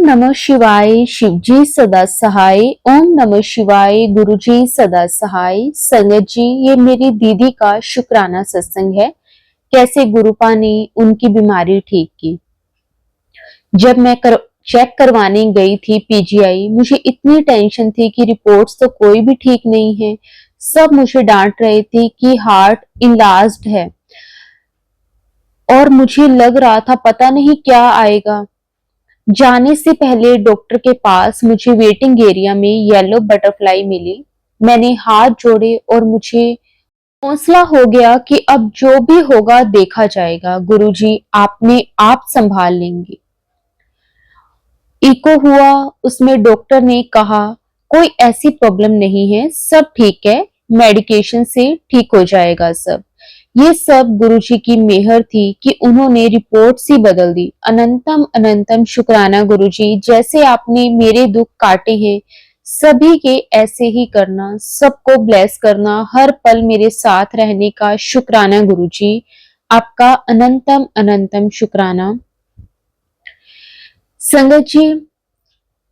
नमः शिवाय। शिवजी सदा सहाय। ओम नमः शिवाय। गुरुजी सदा सहाय। संगत जी, ये मेरी दीदी का शुक्राना सत्संग है, कैसे गुरुपा ने उनकी बीमारी ठीक की। जब मैं चेक करवाने गई थी पीजीआई, मुझे इतनी टेंशन थी कि रिपोर्ट्स तो कोई भी ठीक नहीं है। सब मुझे डांट रहे थे कि हार्ट इनलार्ज्ड है और मुझे लग रहा था पता नहीं क्या आएगा। जाने से पहले डॉक्टर के पास मुझे वेटिंग एरिया में येलो बटरफ्लाई मिली। मैंने हाथ जोड़े और मुझे हौसला हो गया कि अब जो भी होगा देखा जाएगा, गुरुजी आपने आप संभाल लेंगे। इको हुआ, उसमें डॉक्टर ने कहा कोई ऐसी प्रॉब्लम नहीं है, सब ठीक है, मेडिकेशन से ठीक हो जाएगा सब। ये सब गुरुजी की मेहर थी कि उन्होंने रिपोर्ट्स ही बदल दी। अनंतम अनंतम शुक्राना गुरुजी, जैसे आपने मेरे दुख काटे हैं सभी के ऐसे ही करना, सबको ब्लेस करना, हर पल मेरे साथ रहने का शुक्राना गुरुजी, आपका अनंतम अनंतम शुक्राना। संगत जी,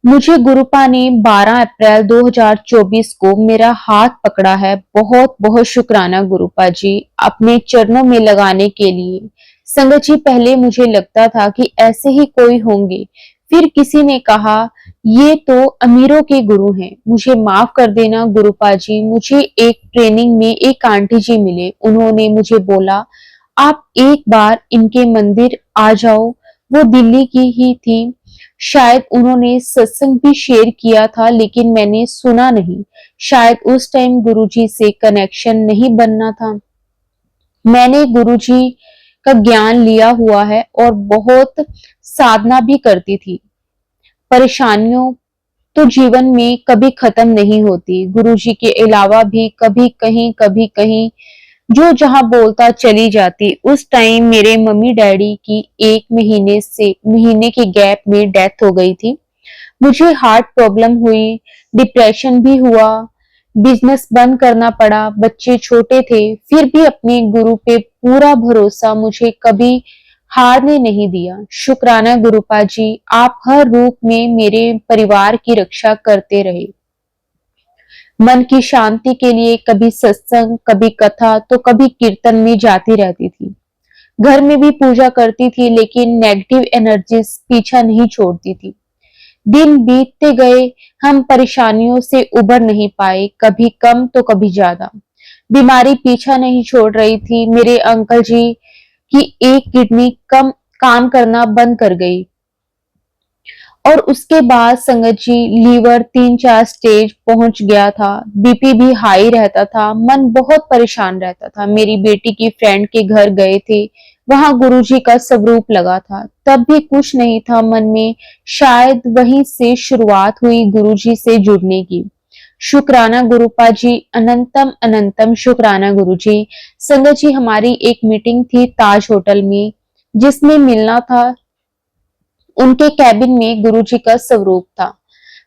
मुझे गुरुपा ने 12 अप्रैल 2024 को मेरा हाथ पकड़ा है। बहुत बहुत शुक्राना गुरुपा जी, अपने चरणों में लगाने के लिए। संगत जी, पहले मुझे लगता था कि ऐसे ही कोई होंगे, फिर किसी ने कहा ये तो अमीरों के गुरु हैं। मुझे माफ कर देना गुरुपा जी, मुझे एक ट्रेनिंग में एक आंटी जी मिले, उन्होंने मुझे बोला आप एक बार इनके मंदिर आ जाओ। वो दिल्ली की ही थी, शायद उन्होंने सत्संग भी शेयर किया था लेकिन मैंने सुना नहीं, शायद उस टाइम गुरुजी से कनेक्शन नहीं बनना था। मैंने गुरुजी का ज्ञान लिया हुआ है और बहुत साधना भी करती थी। परेशानियों तो जीवन में कभी खत्म नहीं होती, गुरुजी के अलावा भी कभी कहीं जो जहां बोलता चली जाती। उस टाइम मेरे मम्मी डैडी की 1 महीने के गैप में डेथ हो गई थी। मुझे हार्ट प्रॉब्लम हुई, डिप्रेशन भी हुआ, बिजनेस बंद करना पड़ा, बच्चे छोटे थे, फिर भी अपने गुरु पे पूरा भरोसा, मुझे कभी हारने नहीं दिया। शुक्राना गुरुपा जी, आप हर रूप में मेरे परिवार की रक्षा करते रहे। मन की शांति के लिए कभी सत्संग, कभी कथा, तो कभी कीर्तन में जाती रहती थी। घर में भी पूजा करती थी लेकिन नेगेटिव एनर्जीज पीछा नहीं छोड़ती थी। दिन बीतते गए, हम परेशानियों से उबर नहीं पाए, कभी कम तो कभी ज्यादा। बीमारी पीछा नहीं छोड़ रही थी। मेरे अंकल जी की एक किडनी कम काम करना बंद कर गई और उसके बाद संगत जी लीवर 3-4 स्टेज पहुंच गया था, बीपी भी हाई रहता था, मन बहुत परेशान रहता था। मेरी बेटी की फ्रेंड के घर गए थे, वहां गुरुजी का स्वरूप लगा था, तब भी कुछ नहीं था मन में। शायद वहीं से शुरुआत हुई गुरुजी से जुड़ने की। शुक्राना गुरुपा जी, अनंतम अनंतम शुक्राना गुरुजी। संगत जी, हमारी एक मीटिंग थी ताज होटल में, जिसमें मिलना था। उनके कैबिन में गुरुजी का स्वरूप था।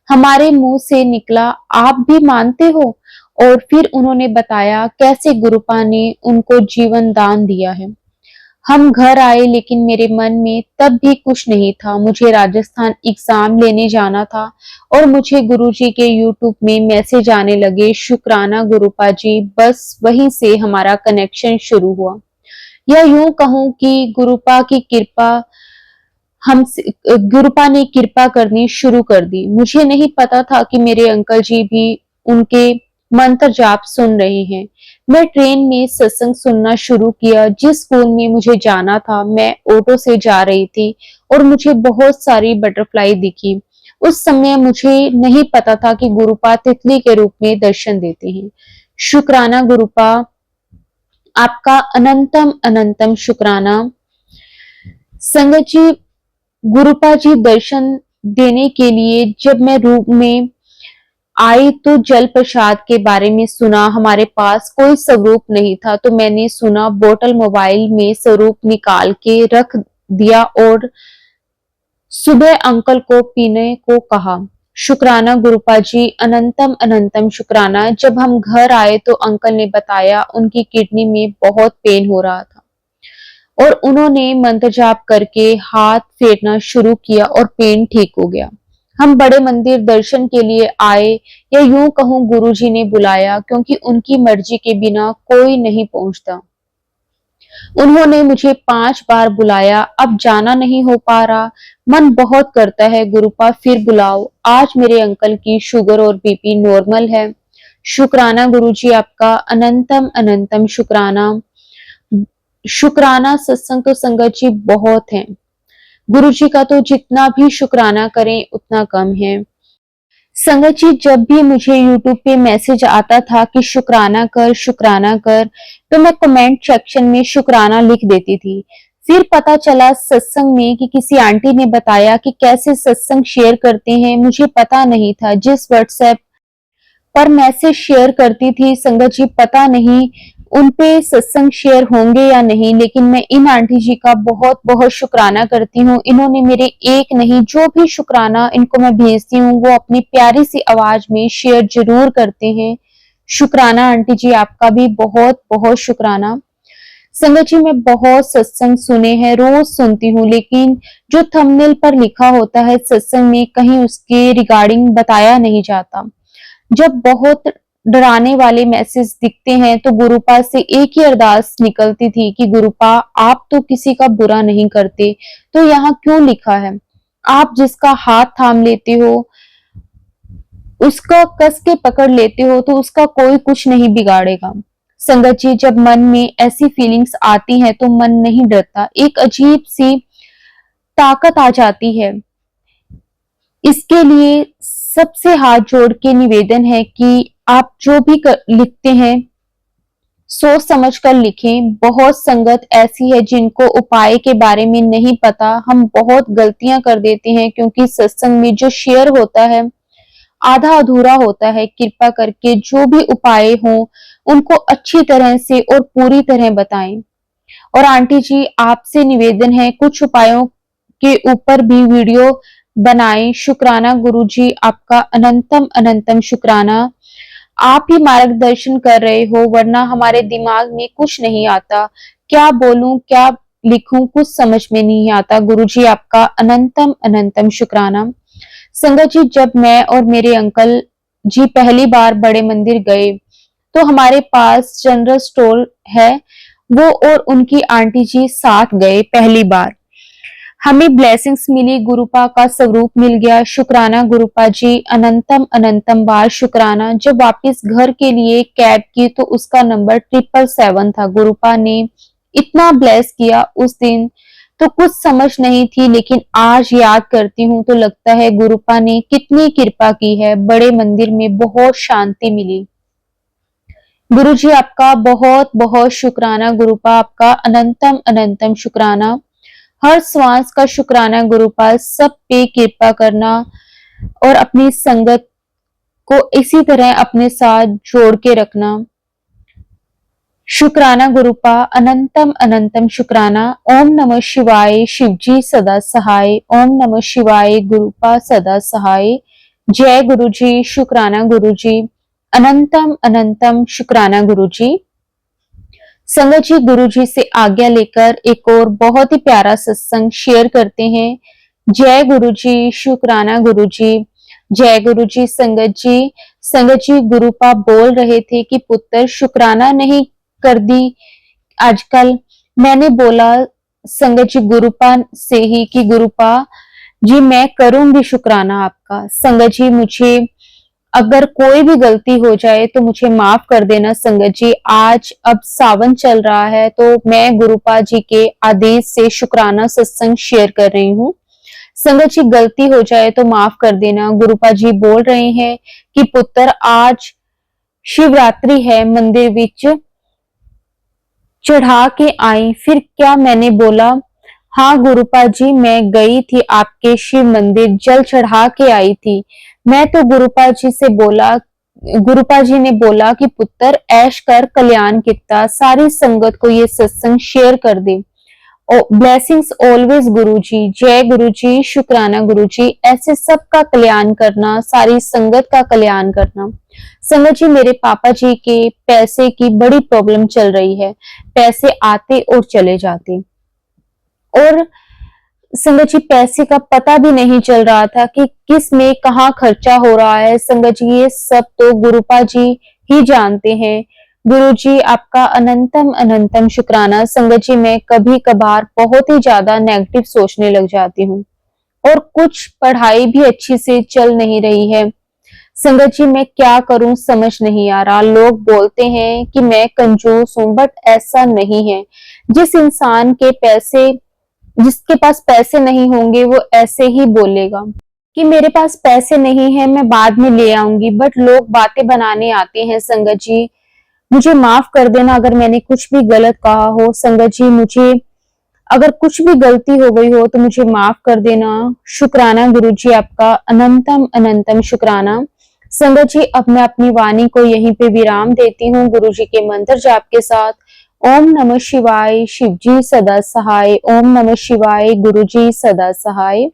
हमारे मुंह से निकला आप भी मानते हो, और फिर उन्होंने बताया कैसे गुरुपा ने उनको जीवन दान दिया है। हम घर आए लेकिन मेरे मन में तब भी कुछ नहीं था। मुझे राजस्थान एग्जाम लेने जाना था और मुझे गुरुजी के यूट्यूब में मैसेज आने लगे, शुक्राना गुरुपा जी। बस वहीं से हमारा कनेक्शन शुरू हुआ, या यूं कहूं कि गुरुपा की कृपा हम गुरुपा ने कृपा करनी शुरू कर दी। मुझे नहीं पता था कि मेरे अंकल जी भी उनके मंत्र जाप सुन रहे हैं। मैं ट्रेन में सत्संग सुनना शुरू किया। जिस स्कूल में मुझे जाना था, मैं ऑटो से जा रही थी और मुझे बहुत सारी बटरफ्लाई दिखी। उस समय मुझे नहीं पता था कि गुरुपा तितली के रूप में दर्शन देते हैं। शुक्राना गुरुपा, आपका अनंतम अनंतम शुक्राना। संगत जी, गुरुपा जी दर्शन देने के लिए जब मैं रूम में आई तो जल प्रसाद के बारे में सुना। हमारे पास कोई स्वरूप नहीं था तो मैंने सुना, बोतल मोबाइल में स्वरूप निकाल के रख दिया और सुबह अंकल को पीने को कहा। शुक्राना गुरुपा जी, अनंतम अनंतम शुक्राना। जब हम घर आए तो अंकल ने बताया उनकी किडनी में बहुत पेन हो रहा था। और उन्होंने मंत्र जाप करके हाथ फेरना शुरू किया और पेन ठीक हो गया। हम बड़े मंदिर दर्शन के लिए आए, या यूं कहूं गुरुजी ने बुलाया, क्योंकि उनकी मर्जी के बिना कोई नहीं पहुंचता। उन्होंने मुझे 5 बार बुलाया, अब जाना नहीं हो पा रहा। मन बहुत करता है गुरुपा फिर बुलाओ। आज मेरे अंकल की शुगर और बीपी नॉर्मल है। शुक्राना गुरुजी आपका, अनंतम अनंतम शुक्राना। शुक्राना सत्संग तो संगत जी बहुत है। गुरुजी का तो जितना भी शुक्राना करें उतना कम है। संगत जी, जब भी मुझे यूट्यूब पे मैसेज आता था कि शुक्राना कर, तो मैं कमेंट सेक्शन में शुक्राना लिख देती थी। फिर पता चला सत्संग में कि किसी आंटी ने बताया कि कैसे सत्संग शेयर करते हैं, मुझे पता नहीं था। जिस व्हाट्सएप पर मैसेज शेयर करती थी संगत जी, पता नहीं उनपे सत्संग शेयर होंगे या नहीं, लेकिन मैं इन आंटी जी का बहुत बहुत शुक्राना करती हूँ। इन्होंने मेरे एक नहीं, जो भी शुक्राना इनको मैं भेजती हूँ वो अपनी प्यारी सी आवाज में शेयर जरूर करते हैं। शुक्राना आंटी जी, आपका भी बहुत बहुत शुक्राना। संगत जी, मैं बहुत सत्संग सुने हैं, रोज सुनती हूँ, लेकिन जो थंबनेल पर लिखा होता है सत्संग में कहीं उसके रिगार्डिंग बताया नहीं जाता। जब बहुत डराने वाले मैसेज दिखते हैं तो गुरुपा से एक ही अरदास निकलती थी कि गुरुपा आप तो किसी का बुरा नहीं करते, तो यहाँ क्यों लिखा है? आप जिसका हाथ थाम लेते हो, उसका कस के पकड़ लेते हो, तो उसका कोई कुछ नहीं बिगाड़ेगा। संगत जी, जब मन में ऐसी फीलिंग्स आती हैं तो मन नहीं डरता, एक अजीब सी ताकत आ जाती है। इसके लिए सबसे हाथ जोड़ के निवेदन है कि आप जो भी लिखते हैं सोच समझ कर लिखें। बहुत संगत ऐसी है जिनको उपाय के बारे में नहीं पता। हम बहुत गलतियां कर देते हैं क्योंकि सत्संग में जो शेयर होता है आधा अधूरा होता है। कृपा करके जो भी उपाय हो उनको अच्छी तरह से और पूरी तरह बताएं। और आंटी जी, आपसे निवेदन है कुछ उपायों के ऊपर भी वीडियो बनाएं। शुक्राना गुरुजी, आपका अनंतम अनंतम शुक्राना। आप ही मार्गदर्शन कर रहे हो, वरना हमारे दिमाग में कुछ नहीं आता। क्या बोलूं, क्या लिखूं, कुछ समझ में नहीं आता। गुरुजी, आपका अनंतम अनंतम शुक्राना। संगत जी, जब मैं और मेरे अंकल जी पहली बार बड़े मंदिर गए तो हमारे पास जनरल स्टोर है, वो और उनकी आंटी जी साथ गए पहली बार। हमें ब्लेसिंग्स मिली, गुरुपा का स्वरूप मिल गया। शुक्राना गुरुपा जी, अनंतम अनंतम बार शुक्राना। जब वापस घर के लिए कैब की तो उसका नंबर 777 था। गुरुपा ने इतना ब्लेस किया उस दिन, तो कुछ समझ नहीं थी, लेकिन आज याद करती हूँ तो लगता है गुरुपा ने कितनी कृपा की है। बड़े मंदिर में बहुत शांति मिली। गुरुजी, आपका बहुत बहुत शुक्राना। गुरुपा, आपका अनंतम अनंतम शुक्राना। हर श्वास का शुक्राना गुरुपाल, सब पे कृपा करना और अपनी संगत को इसी तरह अपने साथ जोड़ के रखना। शुक्राना गुरुपा, अनंतम अनंतम शुक्राना। ओम नमः शिवाय, शिवजी सदा सहाय। ओम नमः शिवाय, गुरुपा सदा सहाय। जय गुरुजी। शुक्राना गुरुजी, अनंतम अनंतम शुक्राना गुरुजी। संगत जी, गुरु जी से आज्ञा लेकर एक और बहुत ही प्यारा सत्संग शेयर करते हैं। जय गुरु जी। शुक्राना गुरु जी। जय गुरु जी। संगत जी गुरुपा बोल रहे थे कि पुत्र शुक्राना नहीं कर दी आजकल। मैंने बोला संगत जी गुरुपा से ही कि गुरुपा जी मैं करूंगी शुक्राना आपका। संगत जी, मुझे अगर कोई भी गलती हो जाए तो मुझे माफ कर देना संगत जी। आज अब सावन चल रहा है तो मैं गुरुपा जी के आदेश से शुक्राना सत्संग शेयर कर रही हूँ। संगत जी, गलती हो जाए तो माफ कर देना। गुरुपा जी बोल रहे हैं कि पुत्र आज शिवरात्रि है, मंदिर विच चढ़ा के आई। फिर क्या मैंने बोला? हाँ गुरुपा जी, मैं गई थी आपके शिव मंदिर, जल चढ़ा के आई थी। मैं तो गुरुपा जी से बोला, गुरुपा जी ने बोला कि पुत्र ऐश कर, कल्याण किता। सारी संगत को ये सत्संग शेयर कर दे। ब्लेसिंग्स ऑलवेज गुरु जी। जय गुरु जी। शुक्राना गुरु जी। ऐसे सबका कल्याण करना, सारी संगत का कल्याण करना। संगत जी, मेरे पापा जी के पैसे की बड़ी प्रॉब्लम चल रही है। पैसे आते और चले जाते। और संगत जी पैसे का पता भी नहीं चल रहा था कि किस में कहाँ खर्चा हो रहा है। संगत जी ये सब तो गुरुपा जी ही जानते हैं। गुरु जी आपका अनंतम अनंतम शुक्राना। संगत जी मैं कभी कभार बहुत ही ज्यादा नेगेटिव सोचने लग जाती हूँ और कुछ पढ़ाई भी अच्छी से चल नहीं रही है। संगत जी मैं क्या करूं समझ नहीं आ रहा। लोग बोलते हैं कि मैं कंजूस हूं बट ऐसा नहीं है। जिस इंसान के पैसे जिसके पास पैसे नहीं होंगे वो ऐसे ही बोलेगा कि मेरे पास पैसे नहीं है, मैं बाद में ले आऊंगी। बट लोग बातें बनाने आते हैं। संगत जी मुझे माफ कर देना अगर मैंने कुछ भी गलत कहा हो। संगत जी मुझे अगर कुछ भी गलती हो गई हो तो मुझे माफ कर देना। शुक्राना गुरु जी आपका अनंतम अनंतम शुक्राना। संगत जी अब मैं अपनी वाणी को यहीं पे विराम देती हूँ गुरु जी के मंत्र जाप के साथ। ओम नमः शिवाय, शिव जी सदा सहाय। ओम नमः शिवाय, गुरु जी सदा सहाय।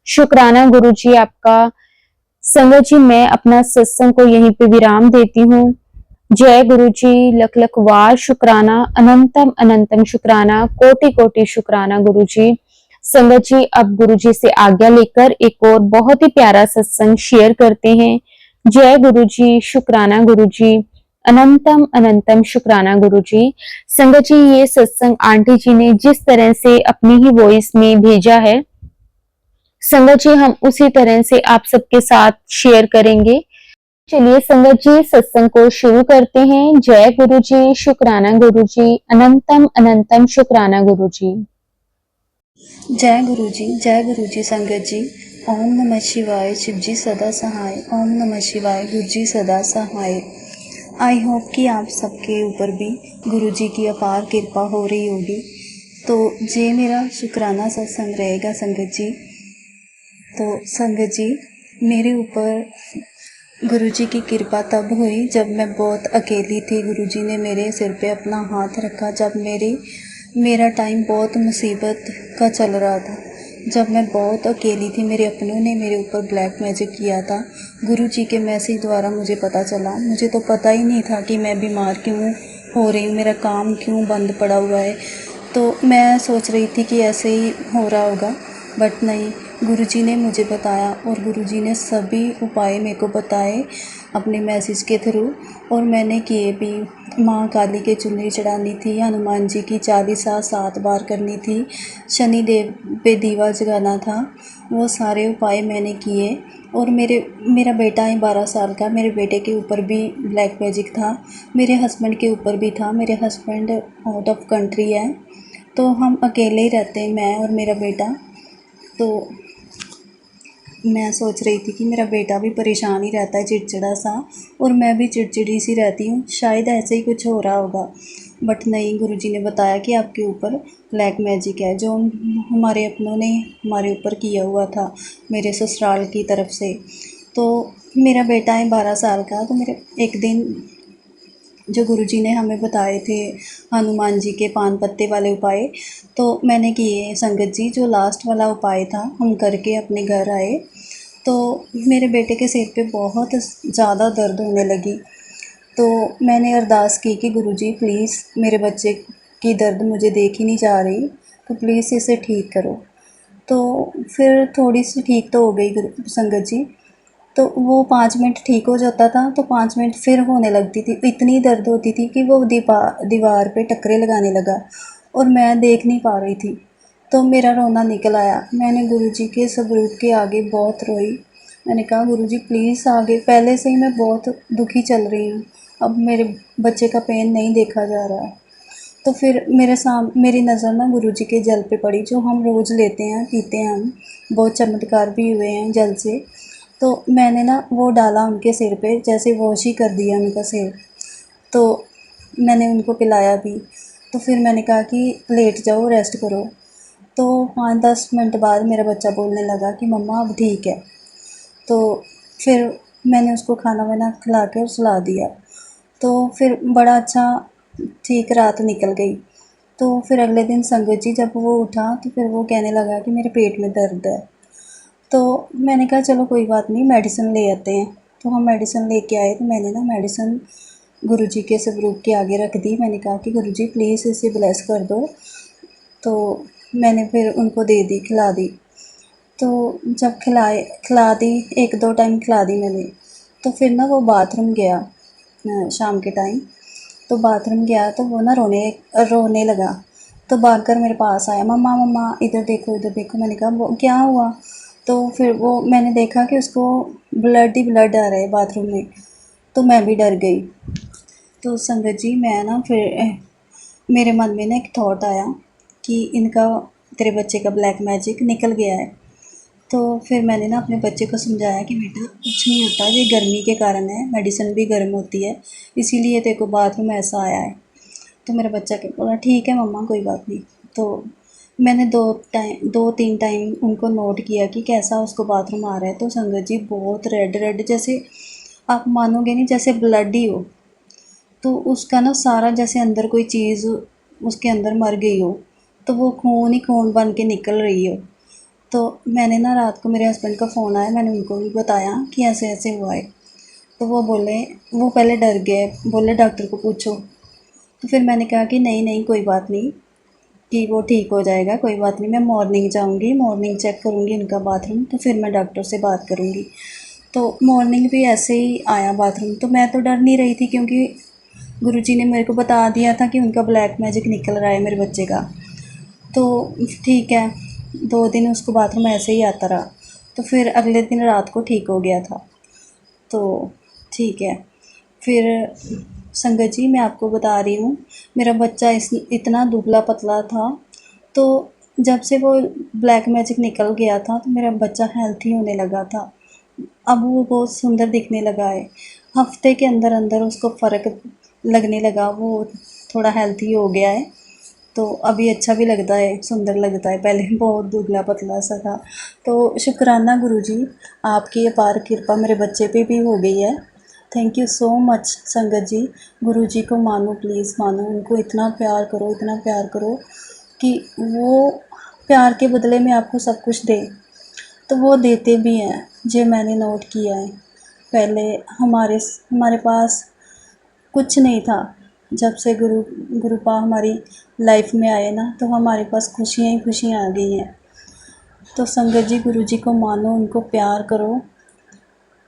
शुक्राना गुरु जी आपका। संगत जी मैं अपना सत्संग को यहीं पे विराम देती हूँ। जय गुरु जी, लख लख वार शुक्राना, अनंतम अनंतम शुक्राना, कोटि कोटि शुक्राना गुरु जी। संगत जी अब गुरु जी से आज्ञा लेकर एक और बहुत ही प्यारा सत्संग शेयर करते हैं। जय गुरु जी, शुक्राना गुरु जी, अनंतम अनंतम शुक्राना गुरु जी। संगत जी ये सत्संग आंटी जी ने जिस तरह से अपनी ही वॉइस में भेजा है, संगत जी हम उसी तरह से आप सबके साथ शेयर करेंगे। चलिए संगत जी सत्संग को शुरू करते हैं। जय गुरु जी, शुक्राना गुरु जी, अनंतम अनंतम शुक्राना गुरु जी। जय गुरु जी संगत जी। ओम नमः शिवाय, शिव जी सदा सहाय। ओम नमः शिवाय, गुरु जी सदा सहाय। आई होप कि आप सबके ऊपर भी गुरु जी की अपार कृपा हो रही होगी। तो ये मेरा शुक्राना सत्संग रहेगा संगत जी। तो संगत जी मेरे ऊपर गुरु जी की कृपा तब हुई जब मैं बहुत अकेली थी। गुरु जी ने मेरे सिर पे अपना हाथ रखा जब मेरा टाइम बहुत मुसीबत का चल रहा था, जब मैं बहुत अकेली थी। मेरे अपनों ने मेरे ऊपर ब्लैक मैजिक किया था। गुरु जी के मैसेज द्वारा मुझे पता चला। मुझे तो पता ही नहीं था कि मैं बीमार क्यों हो रही हूँ, मेरा काम क्यों बंद पड़ा हुआ है। तो मैं सोच रही थी कि ऐसे ही हो रहा होगा, बट नहीं, गुरुजी ने मुझे बताया और गुरुजी ने सभी उपाय मेरे को बताए अपने मैसेज के थ्रू, और मैंने किए भी। माँ काली के चुनरी चढ़ानी थी, हनुमान जी की चालीसा 7 बार करनी थी, शनि देव पे दीवा जगाना था, वो सारे उपाय मैंने किए। और मेरा बेटा है 12 साल का, मेरे बेटे के ऊपर भी ब्लैक मैजिक था, मेरे हस्बैंड के ऊपर भी था। मेरे हस्बैंड आउट ऑफ कंट्री है, तो हम अकेले ही रहते हैं, मैं और मेरा बेटा। तो मैं सोच रही थी कि मेरा बेटा भी परेशान ही रहता है, चिड़चिड़ा सा, और मैं भी चिड़चिड़ी सी रहती हूँ, शायद ऐसे ही कुछ हो रहा होगा। बट नहीं, गुरुजी ने बताया कि आपके ऊपर ब्लैक मैजिक है, जो हमारे अपनों ने हमारे ऊपर किया हुआ था, मेरे ससुराल की तरफ से। तो मेरा बेटा है 12 साल का, तो मेरे एक दिन जो गुरुजी ने हमें बताए थे हनुमान जी के पान पत्ते वाले उपाय, तो मैंने किए संगत जी। जो लास्ट वाला उपाय था हम करके अपने घर आए, तो मेरे बेटे के सिर पे बहुत ज़्यादा दर्द होने लगी। तो मैंने अरदास की कि गुरुजी प्लीज़, मेरे बच्चे की दर्द मुझे देख ही नहीं जा रही, तो प्लीज़ इसे ठीक करो। तो फिर थोड़ी सी ठीक तो हो गई संगत जी। तो वो 5 मिनट ठीक हो जाता था, तो 5 मिनट फिर होने लगती थी। इतनी दर्द होती थी कि वो दीवार पे टक्करे लगाने लगा, और मैं देख नहीं पा रही थी। तो मेरा रोना निकल आया। मैंने गुरुजी के सबूत के आगे बहुत रोई। मैंने कहा गुरुजी प्लीज़ आगे, पहले से ही मैं बहुत दुखी चल रही हूँ, अब मेरे बच्चे का पेन नहीं देखा जा रहा है। तो फिर मेरी नज़र ना गुरुजी के जल पे पड़ी, जो हम रोज़ लेते हैं, पीते हैं हम। बहुत चमत्कार भी हुए हैं जल से। तो मैंने ना वो डाला उनके सिर पे, जैसे वॉश ही कर दिया उनका सिर। तो मैंने उनको पिलाया भी। तो फिर मैंने कहा कि लेट जाओ, रेस्ट करो। तो 5-10 मिनट बाद मेरा बच्चा बोलने लगा कि मम्मा अब ठीक है। तो फिर मैंने उसको खाना वाना खिला के और सुला दिया। तो फिर बड़ा अच्छा ठीक रात निकल गई। तो फिर अगले दिन संगत जी जब वो उठा, तो फिर वो कहने लगा कि मेरे पेट में दर्द है। तो मैंने कहा चलो कोई बात नहीं, मेडिसिन ले आते हैं। तो हम मेडिसिन लेके आए। तो मैंने ना मेडिसिन गुरुजी के स्वरूप के आगे रख दी। मैंने कहा कि गुरुजी प्लीज़ इसे ब्लेस कर दो। तो मैंने फिर उनको दे दी, खिला दी। तो जब खिला दी, 1-2 टाइम खिला दी मैंने, तो फिर ना वो बाथरूम गया शाम के टाइम। तो बाथरूम गया तो वो ना रोने लगा। तो भागकर मेरे पास आया, मम्मा मम्मा इधर देखो इधर देखो। मैंने कहा वो क्या हुआ? तो फिर वो मैंने देखा कि उसको ब्लड ही ब्लड आ रहा है बाथरूम में। तो मैं भी डर गई। तो संगत जी मैं ना फिर मेरे मन में ना एक थॉट आया कि इनका तेरे बच्चे का ब्लैक मैजिक निकल गया है। तो फिर मैंने ना अपने बच्चे को समझाया कि बेटा कुछ नहीं होता, ये गर्मी के कारण है, मेडिसिन भी गर्म होती है, इसीलिए तेरे को बाथरूम ऐसा आया है। तो मेरा बच्चा के बोला ठीक है मम्मा कोई बात नहीं। तो मैंने 2-3 टाइम उनको नोट किया कि कैसा उसको बाथरूम आ रहा है। तो संगत जी बहुत रेड रेड, जैसे आप मानोगे नहीं, जैसे ब्लड ही हो। तो उसका ना सारा जैसे अंदर कोई चीज़ उसके अंदर मर गई हो, तो वो खून ही खून बन के निकल रही हो। तो मैंने ना रात को मेरे हस्बैंड का फ़ोन आया, मैंने उनको भी बताया कि ऐसे ऐसे हुआ है। तो वो पहले डर गए, बोले डॉक्टर को पूछो। तो फिर मैंने कहा कि नहीं नहीं कोई बात नहीं, कि वो ठीक हो जाएगा, कोई बात नहीं, मैं मॉर्निंग जाऊंगी, मॉर्निंग चेक करूंगी इनका बाथरूम, तो फिर मैं डॉक्टर से बात करूंगी। तो मॉर्निंग भी ऐसे ही आया बाथरूम। तो मैं तो डर नहीं रही थी, क्योंकि गुरुजी ने मेरे को बता दिया था कि उनका ब्लैक मैजिक निकल रहा है मेरे बच्चे का। तो ठीक है, 2 दिन उसको बाथरूम ऐसे ही आता रहा। तो फिर अगले दिन रात को ठीक हो गया था। तो ठीक है, फिर संगत जी मैं आपको बता रही हूँ, मेरा बच्चा इतना दुबला पतला था। तो जब से वो ब्लैक मैजिक निकल गया था तो मेरा बच्चा हेल्थी होने लगा था। अब वो बहुत सुंदर दिखने लगा है। हफ्ते के अंदर अंदर उसको फ़र्क लगने लगा, वो थोड़ा हेल्थी हो गया है। तो अभी अच्छा भी लगता है, सुंदर लगता है, पहले बहुत दुबला पतला सा था। तो शुक्राना गुरुजी, आपकी अपार कृपा मेरे बच्चे पे भी हो गई है। थैंक यू सो मच संगत जी। गुरुजी को मानो, प्लीज़ मानो, उनको इतना प्यार करो कि वो प्यार के बदले में आपको सब कुछ दे। तो वो देते भी हैं, ये मैंने नोट किया है। पहले हमारे हमारे पास कुछ नहीं था। जब से गुरुपा हमारी लाइफ में आए ना, तो हमारे पास खुशियाँ ही खुशियाँ आ गई हैं। तो संगत जी गुरुजी को मानो, उनको प्यार करो।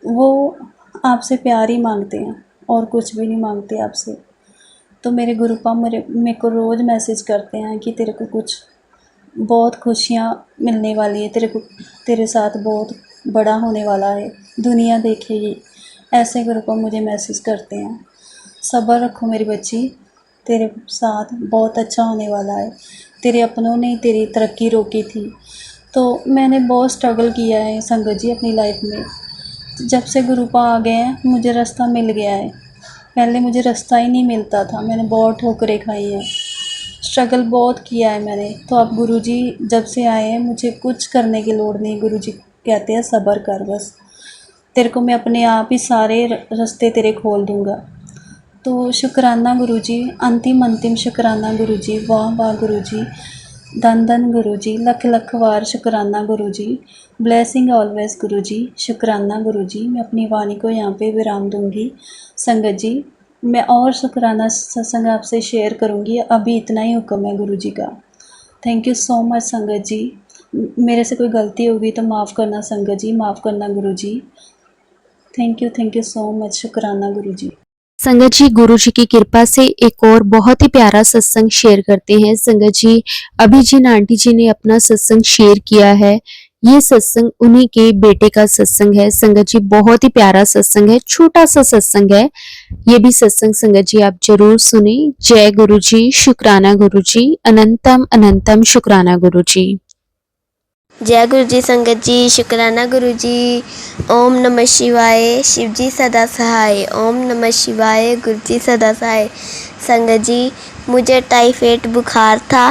वो आपसे प्यार ही मांगते हैं और कुछ भी नहीं मांगते आपसे। तो मेरे गुरुपा मेरे को रोज़ मैसेज करते हैं कि तेरे को कुछ बहुत खुशियाँ मिलने वाली है, तेरे साथ बहुत बड़ा होने वाला है, दुनिया देखेगी। ऐसे गुरुपा मुझे मैसेज करते हैं। सब्र रखो मेरी बच्ची, तेरे साथ बहुत अच्छा होने वाला है। तेरे अपनों ने तेरी तरक्की रोकी थी। तो मैंने बहुत स्ट्रगल किया है संगत जी अपनी लाइफ में। जब से गुरुपा आ गए हैं मुझे रास्ता मिल गया है। पहले मुझे रास्ता ही नहीं मिलता था, मैंने बहुत ठोकरें खाई हैं, स्ट्रगल बहुत किया है मैंने। तो अब गुरुजी जब से आए हैं मुझे कुछ करने की लोड़ नहीं। गुरुजी कहते हैं सब्र कर, बस तेरे को मैं अपने आप ही सारे रास्ते तेरे खोल दूँगा। तो शुक्राना गुरुजी, अंतिम शुक्राना गुरुजी, वाह वाह गुरुजी, धन धन गुरुजी, लख लख वार शुक्राना गुरुजी, ब्लेसिंग ऑलवेज गुरुजी, शुक्राना गुरुजी। मैं अपनी वाणी को यहाँ पे विराम दूंगी। संगत जी मैं और शुक्राना सत्संग आपसे शेयर करूँगी, अभी इतना ही हुक्म है गुरुजी का। थैंक यू सो मच संगत जी। मेरे से कोई गलती होगी तो माफ़ करना संगत जी, माफ़ करना गुरुजी। थैंक यू सो मच, शुक्राना गुरुजी। संगत जी गुरु जी की कृपा से एक और बहुत ही प्यारा सत्संग शेयर करते हैं। संगत जी अभी जिन आंटी जी ने अपना सत्संग शेयर किया है, ये सत्संग उन्हीं के बेटे का सत्संग है। संगत जी बहुत ही प्यारा सत्संग है, छोटा सा सत्संग है। ये भी सत्संग संगत जी आप जरूर सुने। जय गुरु जी, शुक्राना गुरु जी, अनंतम अनंतम शुक्राना गुरु जी। जय गुरु जी संगत जी, शुक्राना गुरु जी। ओम नमः शिवाय, शिव जी सदा सहाय। ओम नमः शिवाय, गुरु जी सदा सहाय। संगत जी मुझे टाइफाइड बुखार था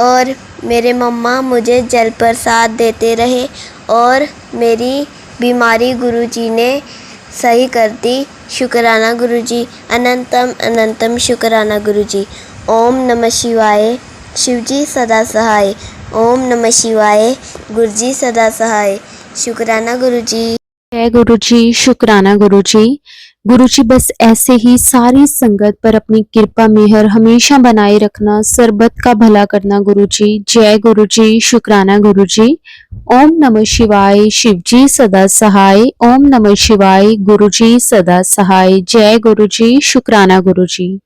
और मेरे मम्मा मुझे जल प्रसाद देते रहे और मेरी बीमारी गुरु जी ने सही कर दी। शुक्राना गुरु जी, अनंतम अनंतम शुक्राना गुरु जी। ओम नमः शिवाय, शिव जी सदा सहाय। ओम नमः शिवाय, गुरु जी सदा सहाय। शुक्राना गुरु जी। जय जय गुरु जी, शुक्राना गुरु जी। गुरु जी बस ऐसे ही सारी संगत पर अपनी कृपा मेहर हमेशा बनाए रखना, सरबत का भला करना गुरु जी। जय गुरु जी, शुक्राना गुरु जी। ओम नमः शिवाय, शिव जी सदा सहाय। ओम नमः शिवाय, गुरु जी सदा सहाय। जय गुरु जी, शुक्राना गुरु जी।